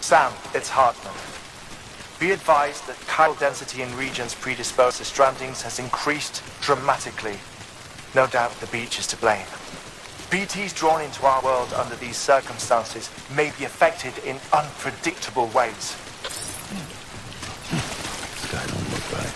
Sam, it's Hartman. Be advised that chiral density in regions predisposed to strandings has increased dramatically. No doubt the beach is to blame. BTs drawn into our world under these circumstances may be affected in unpredictable ways. This guy don't look right.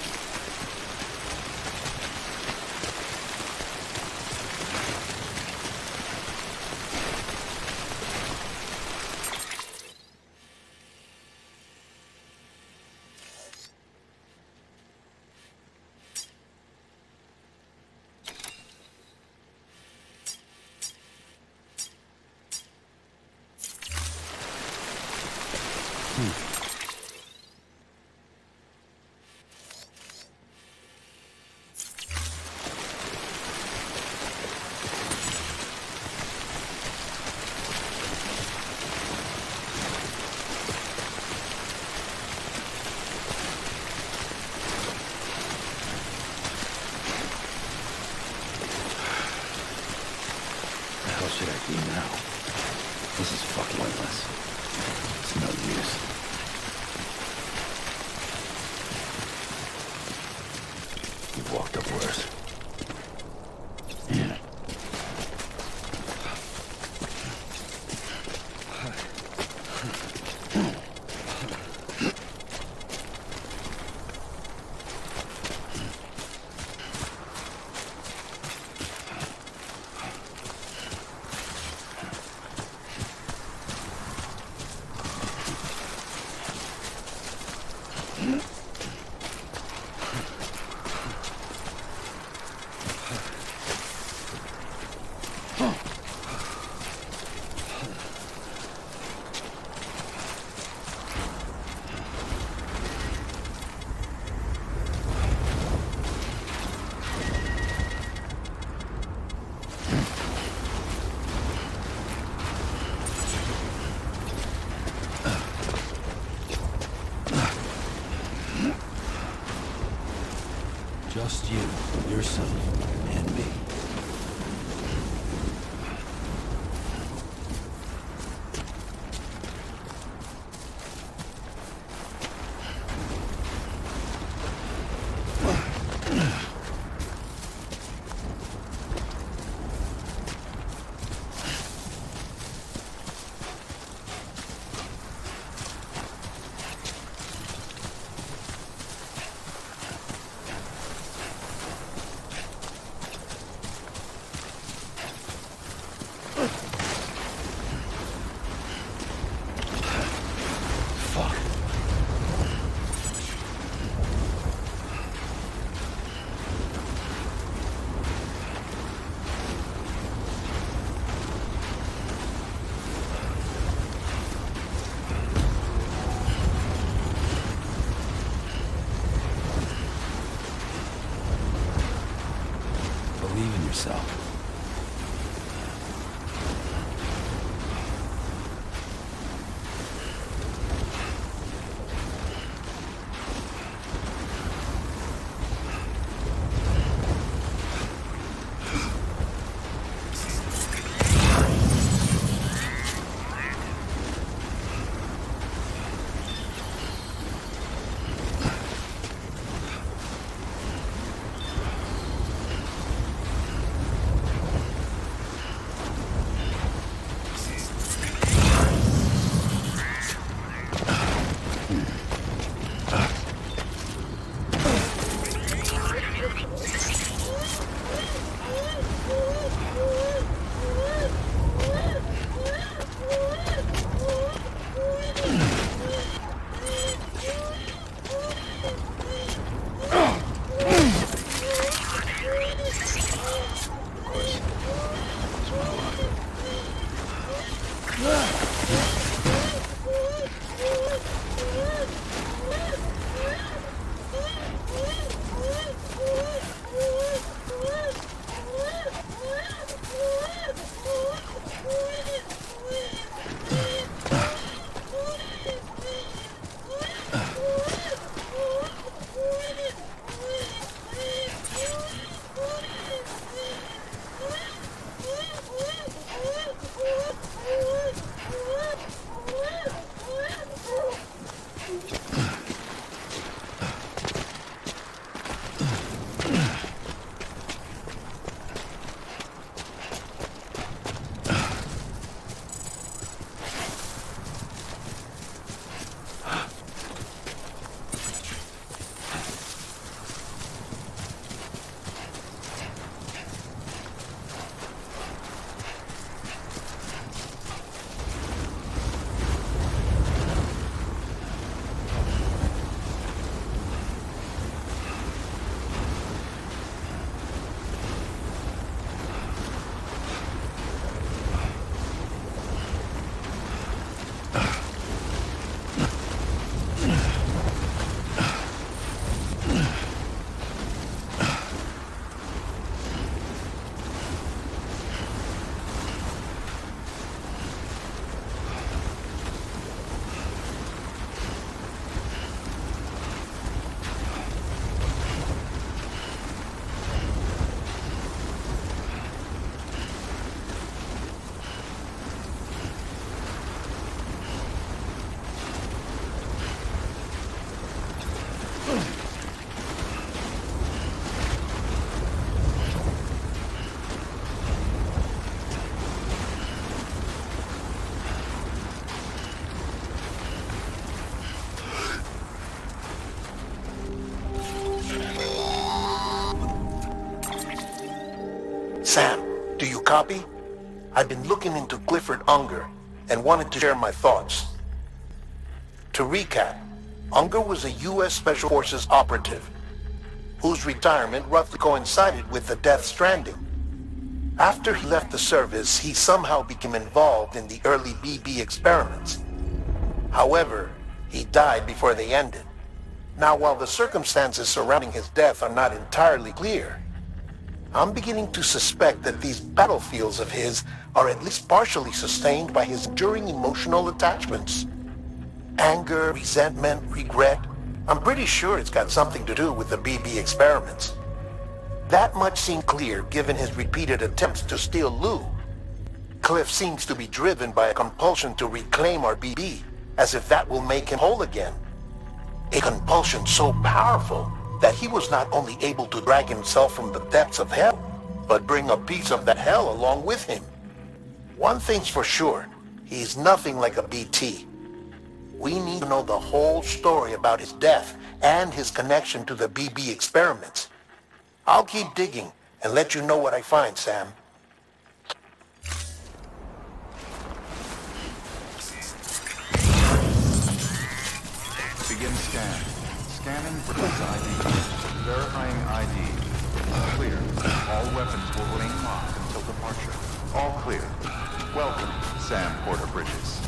Should I do now? This is fucking pointless. It's no use. You've walked up worse. Yeah. Just you, yourself, and me. Believe in yourself. Sam, do you copy? I've been looking into Clifford Unger and wanted to share my thoughts. To recap, Unger was a U.S. Special Forces operative whose retirement roughly coincided with the Death Stranding. After he left the service, he somehow became involved in the early BB experiments. However, he died before they ended. Now, while the circumstances surrounding his death are not entirely clear, I'm beginning to suspect that these battlefields of his are at least partially sustained by his enduring emotional attachments. Anger, resentment, regret. I'm pretty sure it's got something to do with the BB experiments. That much seemed clear given his repeated attempts to steal Lou. Cliff seems to be driven by a compulsion to reclaim our BB, as if that will make him whole again. A compulsion so powerful that he was not only able to drag himself from the depths of hell, but bring a piece of that hell along with him. One thing's for sure, he's nothing like a BT. We need to know the whole story about his death and his connection to the BB experiments. I'll keep digging and let you know what I find, Sam. Begin scan. Scanning for ID. Verifying ID. Clear. All weapons will remain locked until departure. All clear. Welcome, Sam Porter Bridges.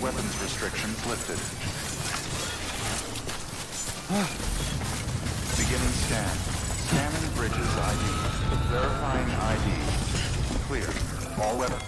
Weapons restrictions lifted. Beginning scan. Scanning Bridges ID. Verifying ID. Clear. All weapons.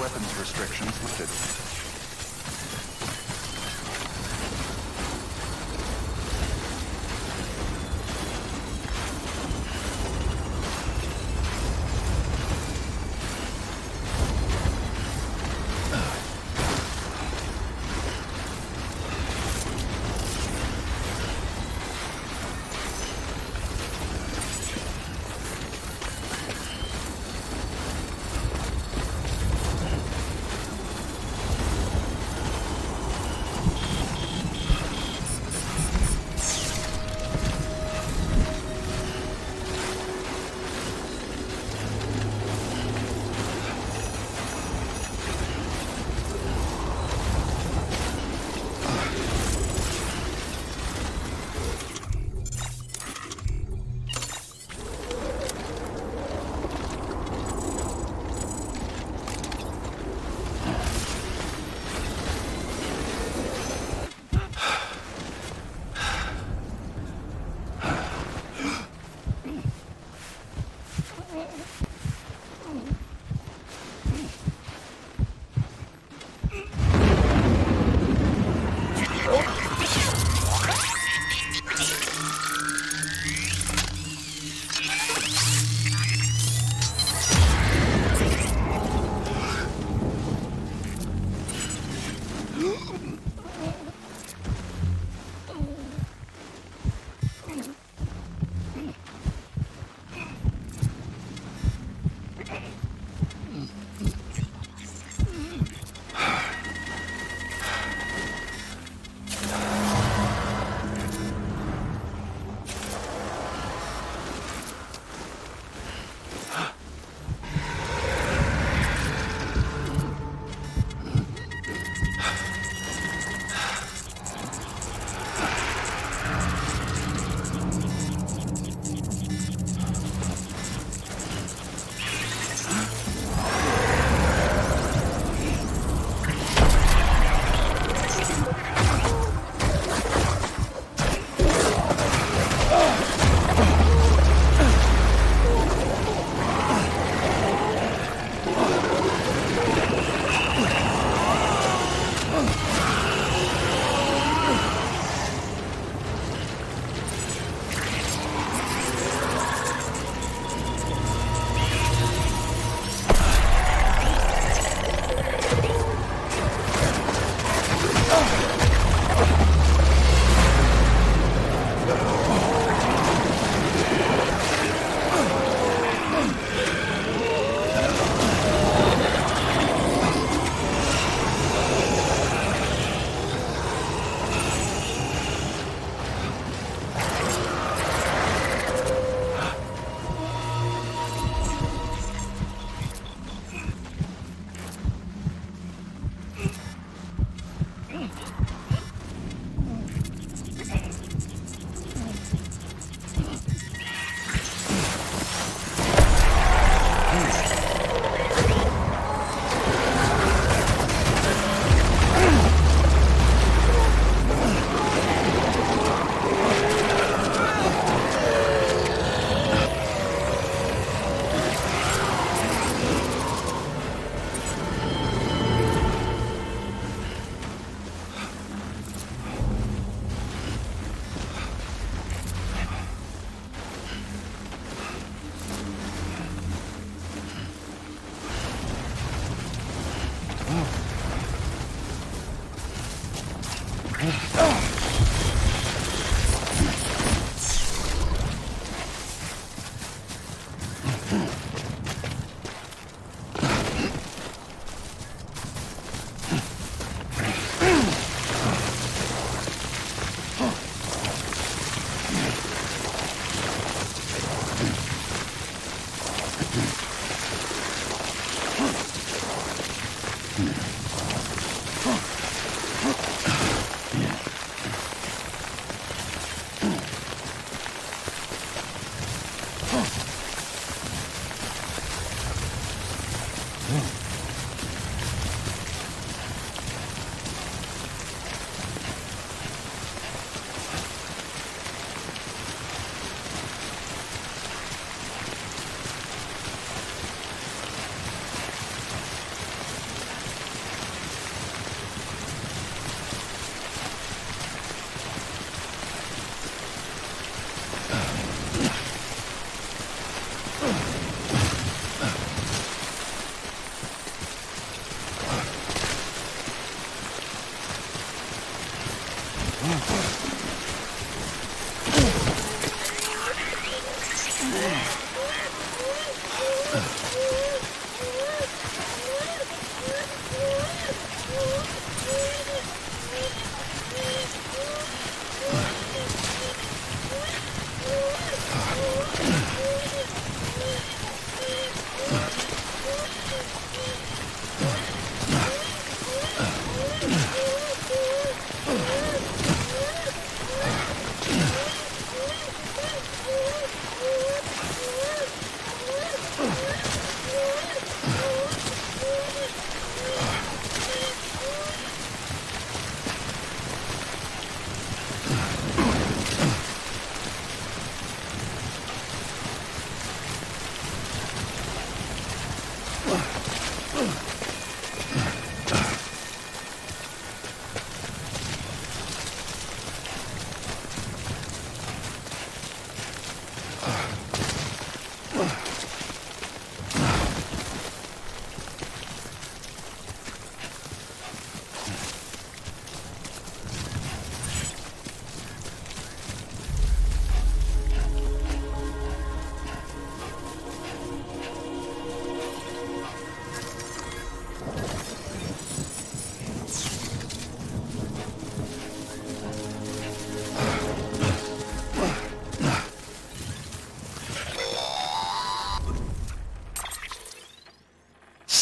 Weapons restrictions lifted.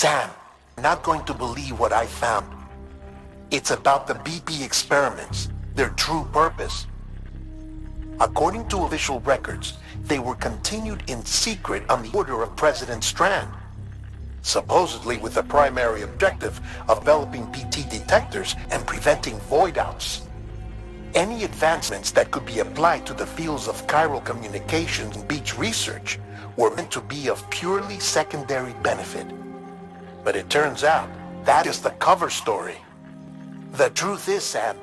Sam, you're not going to believe what I found. It's about the BP experiments, their true purpose. According to official records, they were continued in secret on the order of President Strand, supposedly with the primary objective of developing BT detectors and preventing void-outs. Any advancements that could be applied to the fields of chiral communications and beach research were meant to be of purely secondary benefit. But it turns out, that is the cover story. The truth is, Sam,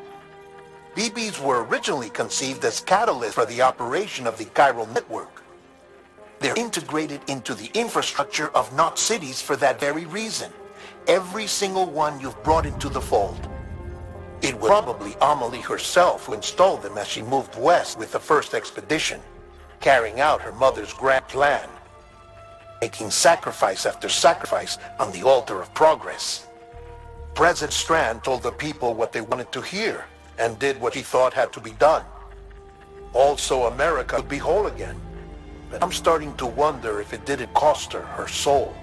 BBs were originally conceived as catalysts for the operation of the chiral network. They're integrated into the infrastructure of Knot cities for that very reason. Every single one you've brought into the fold. It was probably Amelie herself who installed them as she moved west with the first expedition, carrying out her mother's grand plan, making sacrifice after sacrifice on the altar of progress. President Strand told the people what they wanted to hear, and did what he thought had to be done. Also, America would be whole again. But I'm starting to wonder if it didn't cost her her soul.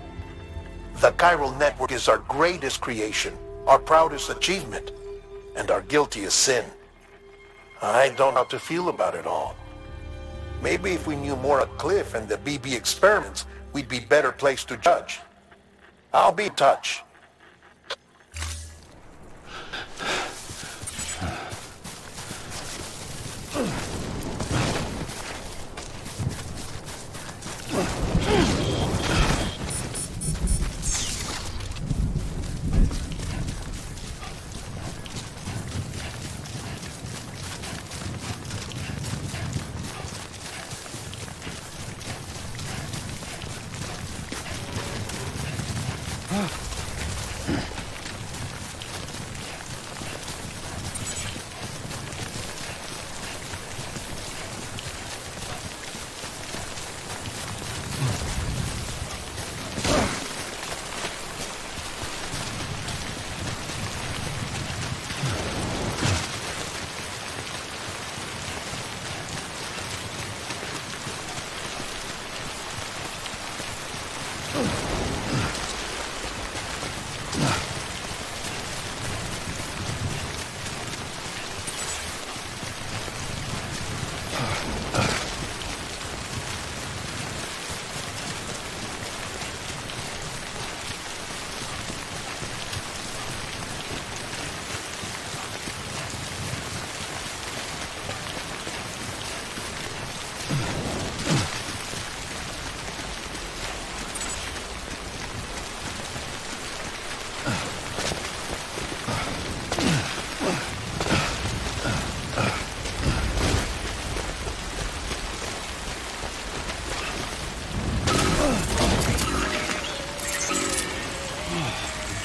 The chiral network is our greatest creation, our proudest achievement, and our guiltiest sin. I don't know how to feel about it all. Maybe if we knew more of Cliff and the BB experiments, we'd be better placed to judge. I'll be in touch.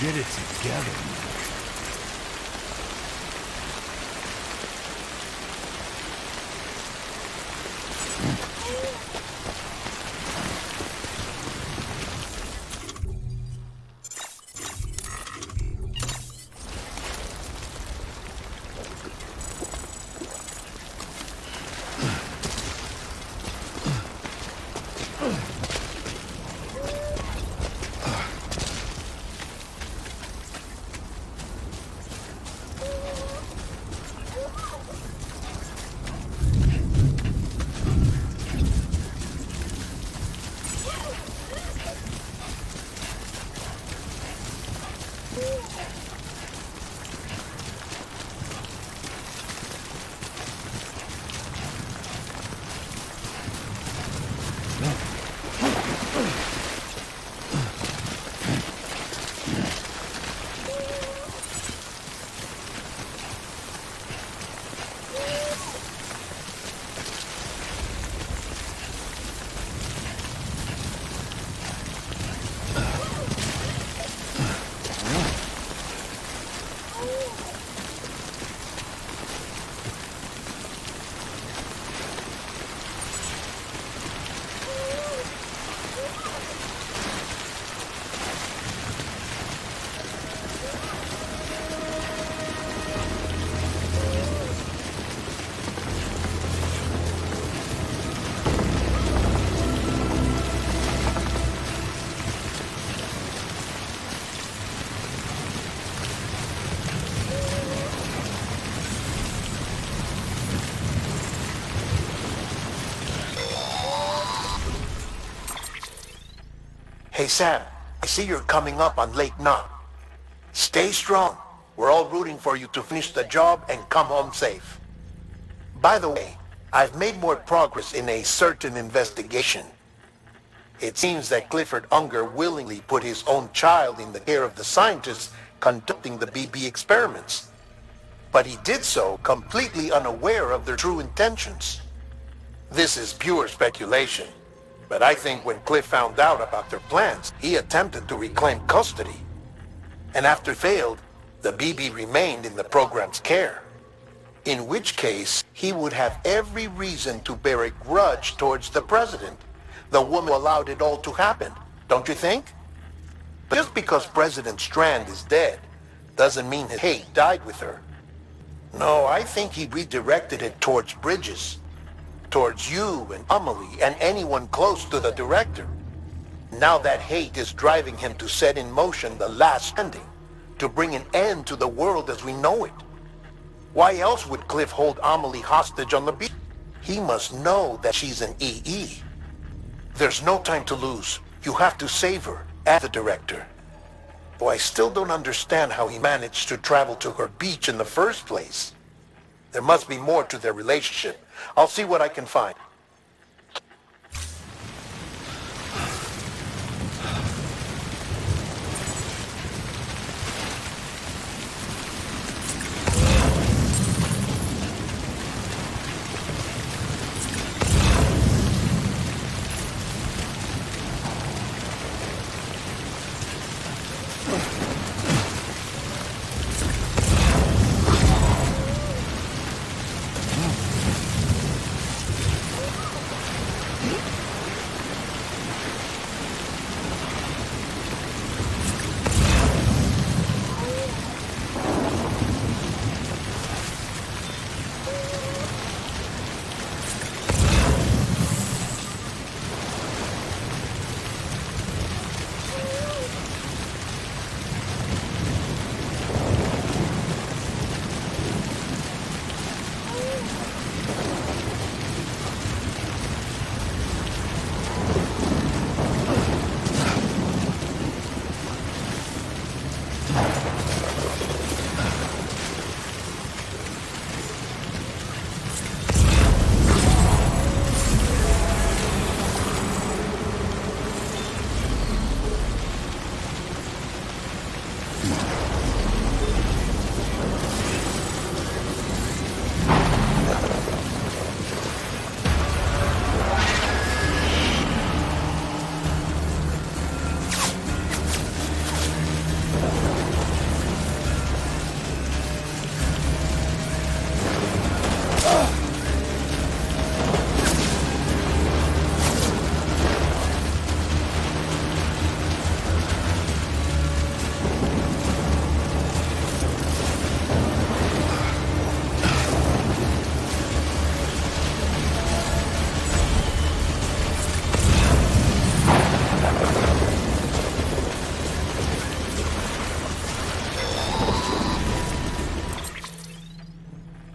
Get it together. Hey Sam, I see you're coming up on Lake Knot. Stay strong. We're all rooting for you to finish the job and come home safe. By the way, I've made more progress in a certain investigation. It seems that Clifford Unger willingly put his own child in the care of the scientists conducting the BB experiments. But he did so completely unaware of their true intentions. This is pure speculation, but I think when Cliff found out about their plans, he attempted to reclaim custody. And after failed, the BB remained in the program's care. In which case, he would have every reason to bear a grudge towards the president, the woman who allowed it all to happen, don't you think? But just because President Strand is dead, doesn't mean his hate died with her. No, I think he redirected it towards Bridges, towards you and Amelie and anyone close to the director. Now that hate is driving him to set in motion the last Stranding, to bring an end to the world as we know it. Why else would Cliff hold Amelie hostage on the beach? He must know that she's an EE. There's no time to lose. You have to save her, and the director. Though I still don't understand how he managed to travel to her beach in the first place. There must be more to their relationship. I'll see what I can find.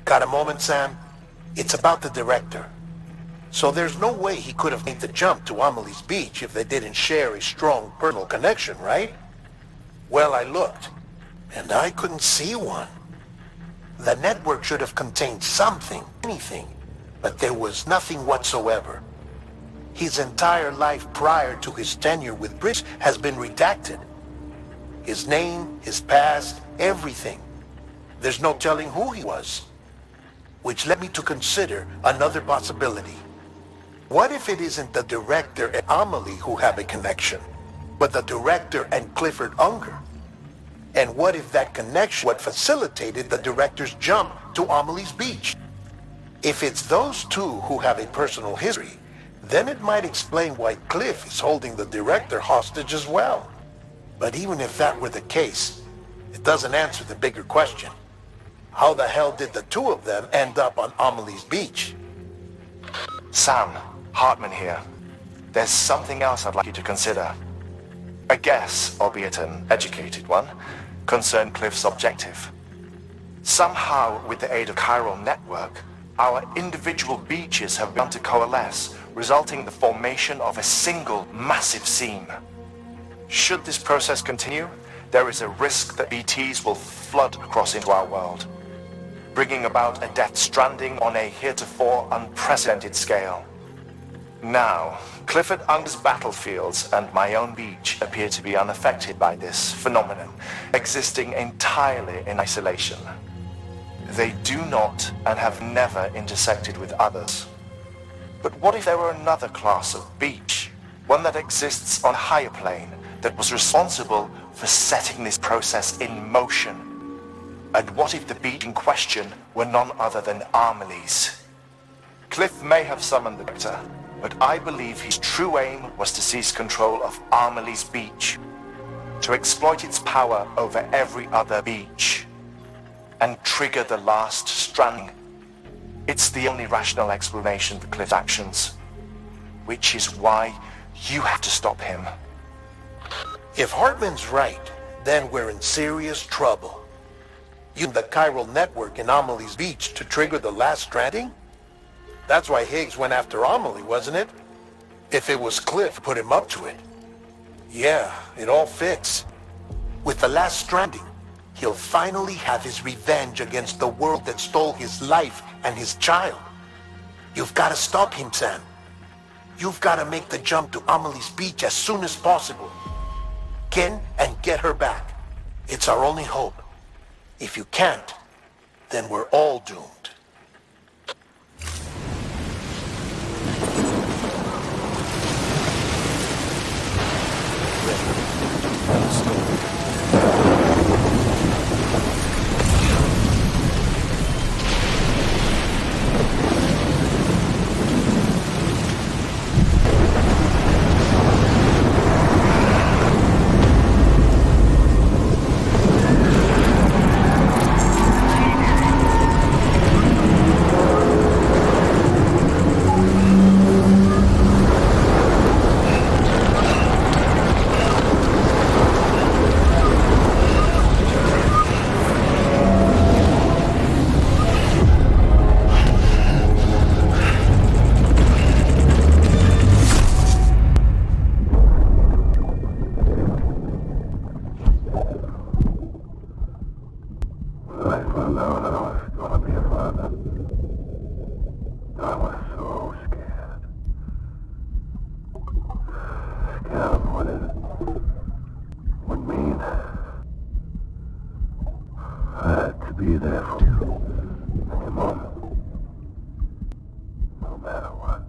Got a moment, Sam? It's about the director. So there's no way he could have made the jump to Amelie's beach if they didn't share a strong personal connection, right? Well, I looked, and I couldn't see one. The network should have contained something, anything, but there was nothing whatsoever. His entire life prior to his tenure with Bridge has been redacted. His name, his past, everything. There's no telling who he was. Which led me to consider another possibility. What if it isn't the director and Amelie who have a connection, but the director and Clifford Unger? And what if that connection what facilitated the director's jump to Amelie's beach? If it's those two who have a personal history, then it might explain why Cliff is holding the director hostage as well. But even if that were the case, it doesn't answer the bigger question. How the hell did the two of them end up on Amelie's beach? Sam, Hartman here. There's something else I'd like you to consider. A guess, albeit an educated one, concerned Cliff's objective. Somehow, with the aid of chiral network, our individual beaches have begun to coalesce, resulting in the formation of a single massive seam. Should this process continue, there is a risk that BTs will flood across into our world, bringing about a death stranding on a heretofore unprecedented scale. Now, Clifford Unger's battlefields and my own beach appear to be unaffected by this phenomenon, existing entirely in isolation. They do not and have never intersected with others. But what if there were another class of beach, one that exists on a higher plane, that was responsible for setting this process in motion? And what if the beach in question were none other than Amelie's? Cliff may have summoned the Vector, but I believe his true aim was to seize control of Amelie's beach, to exploit its power over every other beach, and trigger the last stranding. It's the only rational explanation for Cliff's actions, which is why you have to stop him. If Hartman's right, then we're in serious trouble. Using the chiral network in Amelie's beach to trigger the last stranding? That's why Higgs went after Amelie, wasn't it? If it was Cliff who put him up to it. Yeah, it all fits. With the last stranding, he'll finally have his revenge against the world that stole his life and his child. You've got to stop him, Sam. You've got to make the jump to Amelie's beach as soon as possible. Ken, and get her back. It's our only hope. If you can't, then we're all doomed. Be there for you. Come on. No matter what.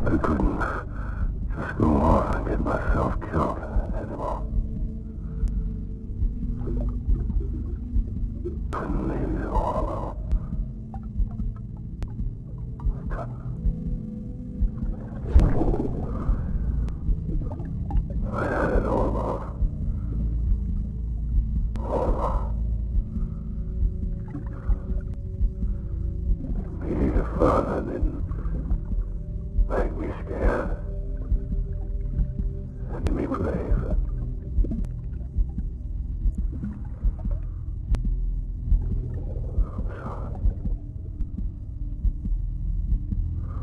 I couldn't just go on and get myself killed anymore. Couldn't leave you all alone. I couldn't. I had it all along. Father didn't make me scared and me brave.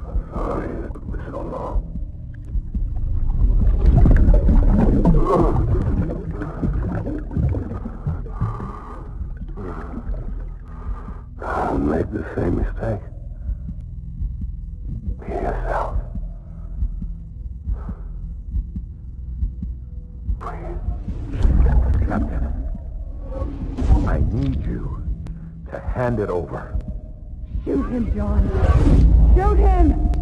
I'm sorry it took me so long. I made the same mistake. Yourself. Captain, I need you to hand it over. Shoot him, John. Shoot him!